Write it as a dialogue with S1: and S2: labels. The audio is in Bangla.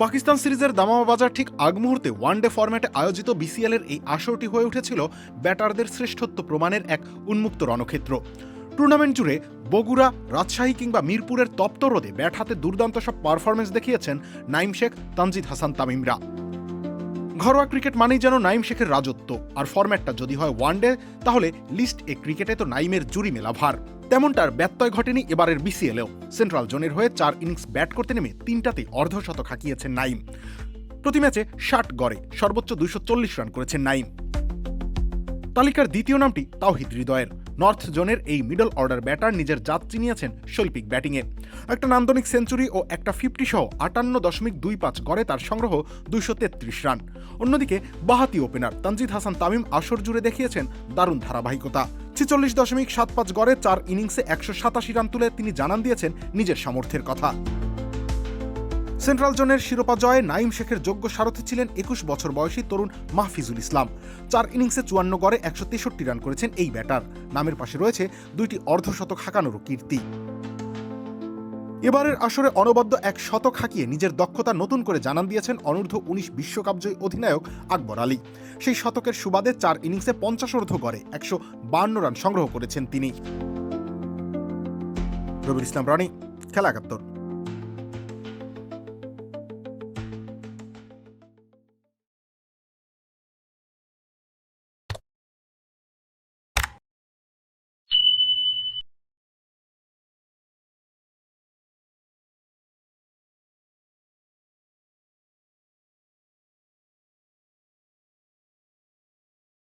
S1: পাকিস্তান সিরিজের দামামা বাজার ঠিক আগ মুহূর্তে ওয়ানডে ফরম্যাটে আয়োজিত বিসিএলের এই আসরটি হয়ে উঠেছিল ব্যাটারদের শ্রেষ্ঠত্ব প্রমাণের এক উন্মুক্ত রণক্ষেত্র। টুর্নামেন্ট জুড়ে বগুড়া, রাজশাহী কিংবা মিরপুরের তপ্ত রোদে ব্যাট হাতে দুর্দান্ত সব পারফরমেন্স দেখিয়েছেন নাঈম শেখ, তানজিদ হাসান তামিমরা। ঘরোয়া ক্রিকেট মানেই যেন নাঈম শেখের রাজত্ব, আর ফরম্যাটটা যদি হয় ওয়ানডে তাহলে লিস্ট এ ক্রিকেটে তো নাঈমের জুরি মেলা ভার। তেমনটার ব্যত্যয় ঘটেনি এবারের বিসিএলেও। সেন্ট্রাল জোনের হয়ে 4 ইনিংস ব্যাট করতে নেমে 3টাতেই অর্ধশতক হাঁকিয়েছেন নাঈম। প্রতি ম্যাচে 60 গড়ে সর্বোচ্চ 240 রান করেছেন নাঈম। তালিকার দ্বিতীয় নামটি তাওহিদ হৃদয়ের। নর্থ জোনের এই মিডল অর্ডার ব্যাটার নিজের জাত চিনিয়েছেন শৈল্পিক ব্যাটিংয়ে। একটা নান্দনিক সেঞ্চুরি ও একটা 50 সহ 58.25 গড়ে তার সংগ্রহ 233 রান। অন্যদিকে বাহাতি ওপেনার তানজিদ হাসান তামিম আসর জুড়ে দেখিয়েছেন দারুণ ধারাবাহিকতা। 46.75 গড়ে 4 ইনিংসে 187 রান তুলে তিনি জানান দিয়েছেন নিজের সামর্থ্যের কথা। সেন্ট্রাল জোনের শিরোপা জয়ে নাঈম শেখের যোগ্য সারথি ছিলেন 21 বছর বয়সী তরুণ মাহফিজুল ইসলাম। 4 ইনিংসে 54 গড়ে 163 রান করেছেন এই ব্যাটার। নামের পাশে রয়েছে 2টি অর্ধশতক হাঁকানোরও কীর্তি। এবারের আসরে অনবদ্য 1 শতক হাঁকিয়ে নিজের দক্ষতা নতুন করে জানান দিয়েছেন অনূর্ধ্ব 19 বিশ্বকাপজয়ী অধিনায়ক আকবর আলী। সেই শতকের সুবাদে 4 ইনিংসে 50 গড়ে 152 রান সংগ্রহ করেছেন তিনি। রবিউল ইসলাম রানী, খেলা ৭১।